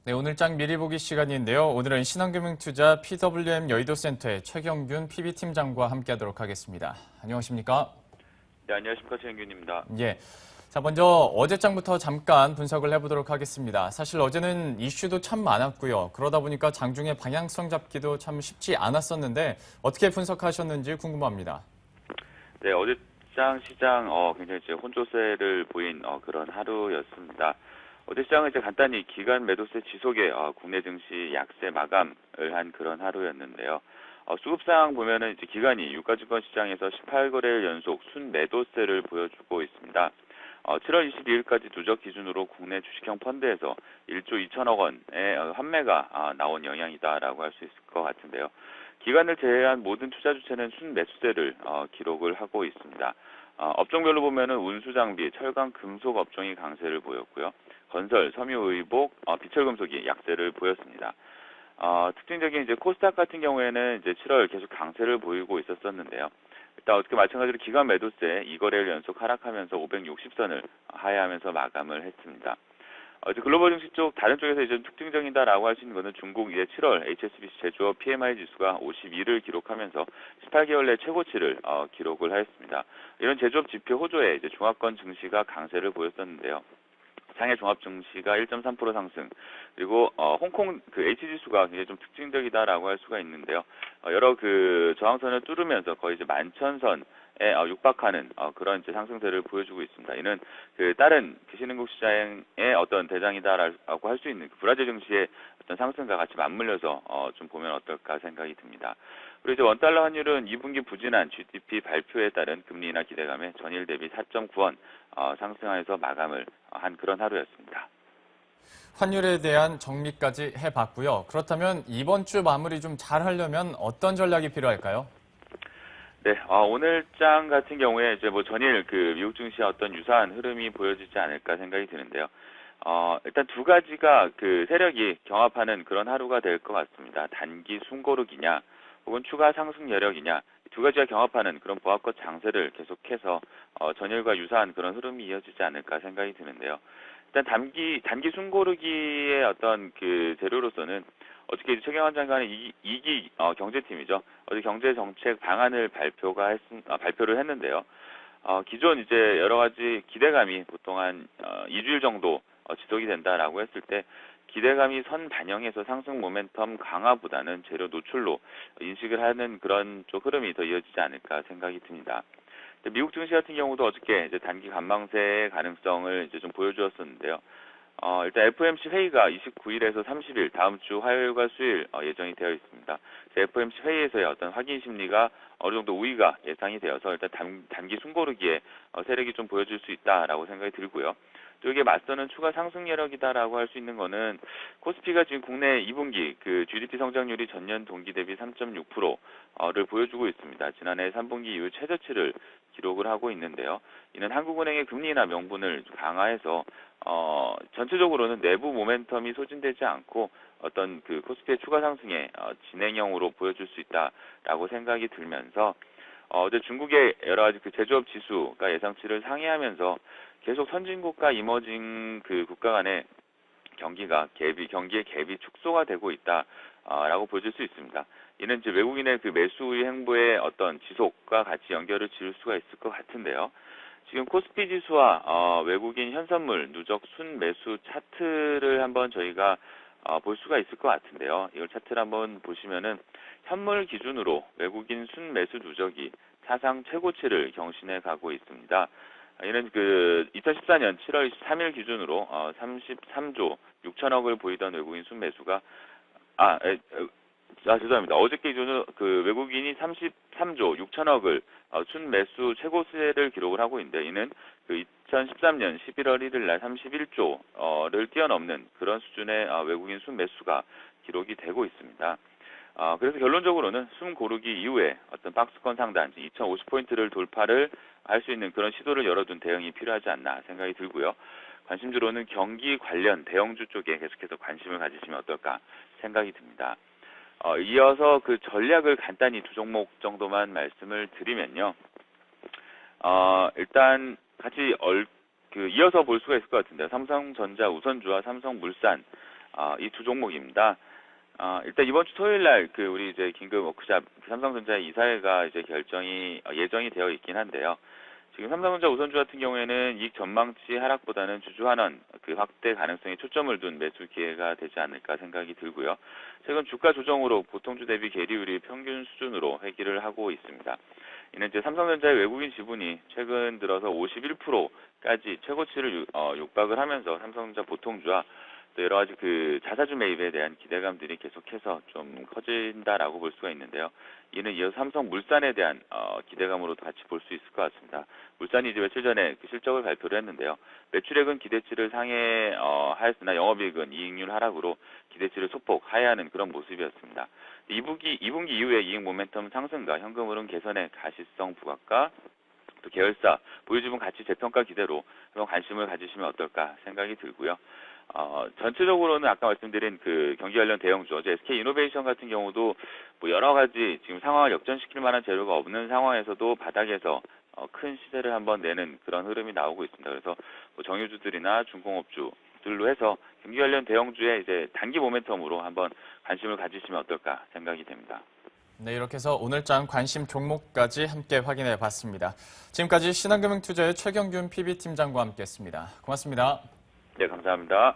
네, 오늘장 미리 보기 시간인데요. 오늘은 신한금융투자 PWM 여의도센터의 최경균 PB팀장과 함께하도록 하겠습니다. 안녕하십니까? 네, 안녕하십니까. 최영균입니다. 예. 자, 먼저 어제장부터 잠깐 분석을 해보도록 하겠습니다. 사실 어제는 이슈도 참 많았고요. 그러다 보니까 장중에 방향성 잡기도 참 쉽지 않았었는데 어떻게 분석하셨는지 궁금합니다. 네, 어제 시장 굉장히 이제 혼조세를 보인 그런 하루였습니다. 어제 시장은 이제 간단히 기간 매도세 지속에 국내 증시 약세 마감을 한 그런 하루였는데요. 수급상 보면은 이제 기간이 유가증권 시장에서 18거래일 연속 순매도세를 보여주고 있습니다. 7월 22일까지 누적 기준으로 국내 주식형 펀드에서 1조 2천억 원의 환매가 나온 영향이다라고 할 수 있을 것 같은데요. 기간을 제외한 모든 투자 주체는 순매수세를 기록을 하고 있습니다. 업종별로 보면은 운수 장비, 철강, 금속 업종이 강세를 보였고요. 건설, 섬유, 의복, 비철 금속이 약세를 보였습니다. 특징적인 이제 코스닥 같은 경우에는 이제 7월 계속 강세를 보이고 있었었는데요. 일단 어떻게 마찬가지로 기간 매도세 2거래일 연속 하락하면서 560선을 하회하면서 마감을 했습니다. 이제 글로벌 증시 쪽 다른 쪽에서 이제 특징적이다라고 할 수 있는 것은 중국 이제 7월 HSBC 제조업 PMI 지수가 52를 기록하면서 18개월 내 최고치를 기록을 하였습니다. 이런 제조업 지표 호조에 이제 중화권 증시가 강세를 보였었는데요. 상해 종합 증시가 1.3% 상승, 그리고 홍콩 그 H 지수가 굉장히 좀 특징적이다라고 할 수가 있는데요. 여러 그 저항선을 뚫으면서 거의 이제 만천선에 육박하는 그런 이제 상승세를 보여주고 있습니다. 이는 그 다른 신흥국 시장의 어떤 대장이다라고 할 수 있는 그 브라질 증시의 어떤 상승과 같이 맞물려서 좀 보면 어떨까 생각이 듭니다. 그리고 이제 원달러 환율은 2분기 부진한 GDP 발표에 따른 금리 인하 기대감에 전일 대비 4.9원 상승하여서 마감을 한 그런 하루였습니다. 환율에 대한 정리까지 해봤고요. 그렇다면 이번 주 마무리 좀 잘 하려면 어떤 전략이 필요할까요? 네, 오늘 장 같은 경우에 이제 뭐 전일 그 미국 증시와 어떤 유사한 흐름이 보여지지 않을까 생각이 드는데요. 일단 두 가지가 그 세력이 경합하는 그런 하루가 될 것 같습니다. 단기 숨고르기냐, 혹은 추가 상승 여력이냐, 두 가지가 경합하는 그런 보합권 장세를 계속해서 전일과 유사한 그런 흐름이 이어지지 않을까 생각이 드는데요. 일단 단기 숨고르기의 어떤 그 재료로서는 어저께 최경환 장관의 이기 경제팀이죠. 어제 경제정책 방안을 발표를 했는데요. 기존 이제 여러 가지 기대감이 보통 한 2주일 정도 지속이 된다라고 했을 때 기대감이 선 반영해서 상승 모멘텀 강화보다는 재료 노출로 인식을 하는 그런 쪽 흐름이 더 이어지지 않을까 생각이 듭니다. 미국 증시 같은 경우도 어저께 이제 단기 관망세의 가능성을 이제 좀 보여주었었는데요. 일단 FOMC 회의가 29일에서 30일 다음 주 화요일과 수요일 예정이 되어 있습니다. FOMC 회의에서의 어떤 확인 심리가 어느 정도 우위가 예상이 되어서 일단 단기 숨고르기에 세력이 좀 보여줄 수 있다라고 생각이 들고요. 또 이게 맞서는 추가 상승 여력이다라고 할 수 있는 거는 코스피가 지금 국내 2분기 그 GDP 성장률이 전년 동기 대비 3.6%를 보여주고 있습니다. 지난해 3분기 이후 최저치를 기록을 하고 있는데요. 이는 한국은행의 금리 인하 명분을 강화해서 전체적으로는 내부 모멘텀이 소진되지 않고 어떤 그 코스피의 추가 상승의 진행형으로 보여줄 수 있다라고 생각이 들면서 어제 중국의 여러 가지 그 제조업 지수가 예상치를 상회하면서 계속 선진국과 이머징 그 국가 간의 경기의 갭이 축소가 되고 있다라고 보여줄 수 있습니다. 이는 이제 외국인의 그 매수의 행보의 어떤 지속과 같이 연결을 지을 수가 있을 것 같은데요. 지금 코스피 지수와 외국인 현선물 누적 순매수 차트를 한번 저희가 볼 수가 있을 것 같은데요. 이걸 차트를 한번 보시면은 현물 기준으로 외국인 순매수 누적이 사상 최고치를 경신해 가고 있습니다. 이는 그 2014년 7월 23일 기준으로 33조 6천억을 보이던 외국인 순매수가 죄송합니다. 어저께 기준으로 그 외국인이 33조 6천억을 순매수 최고세를 기록을 하고 있는데 이는 그 2013년 11월 1일 날 31조를 뛰어넘는 그런 수준의 외국인 순매수가 기록이 되고 있습니다. 그래서 결론적으로는 숨 고르기 이후에 어떤 박스권 상단 2050포인트를 돌파를 할 수 있는 그런 시도를 열어둔 대응이 필요하지 않나 생각이 들고요. 관심주로는 경기 관련 대형주 쪽에 계속해서 관심을 가지시면 어떨까 생각이 듭니다. 이어서 그 전략을 간단히 두 종목 정도만 말씀을 드리면요. 일단 같이 이어서 볼 수가 있을 것 같은데요. 삼성전자 우선주와 삼성물산 이 두 종목입니다. 일단 이번 주 토요일 날 우리 이제 긴급 워크샵 삼성전자 이사회가 이제 예정이 되어 있긴 한데요. 지금 삼성전자 우선주 같은 경우에는 이익 전망치 하락보다는 주주 환원 확대 가능성에 초점을 둔 매수 기회가 되지 않을까 생각이 들고요. 최근 주가 조정으로 보통주 대비 계리율이 평균 수준으로 회귀를 하고 있습니다. 이는 이제 삼성전자의 외국인 지분이 최근 들어서 51%까지 최고치를 육박을 하면서 삼성전자 보통주와 또 여러 가지 자사주 매입에 대한 기대감들이 계속해서 좀 커진다라고 볼 수가 있는데요. 이는 이어서 삼성물산에 대한 기대감으로도 같이 볼 수 있을 것 같습니다. 물산이 이제 며칠 전에 실적을 발표를 했는데요. 매출액은 기대치를 상회하였으나 영업이익은 이익률 하락으로 기대치를 소폭 하회하는 그런 모습이었습니다. 2분기 이후에 이익 모멘텀 상승과 현금 흐름 개선의 가시성 부각과 또 계열사 보유지분 가치 재평가 기대로 한번 관심을 가지시면 어떨까 생각이 들고요. 전체적으로는 아까 말씀드린 경기 관련 대형주, 어제 SK이노베이션 같은 경우도 뭐 여러 가지 지금 상황을 역전시킬 만한 재료가 없는 상황에서도 바닥에서 큰 시세를 한번 내는 그런 흐름이 나오고 있습니다. 그래서 뭐 정유주들이나 중공업주들로 해서 경기 관련 대형주의 이제 단기 모멘텀으로 한번 관심을 가지시면 어떨까 생각이 됩니다. 네, 이렇게 해서 오늘장 관심 종목까지 함께 확인해 봤습니다. 지금까지 신한금융투자의 최경균 PB팀장과 함께했습니다. 고맙습니다. 네, 감사합니다.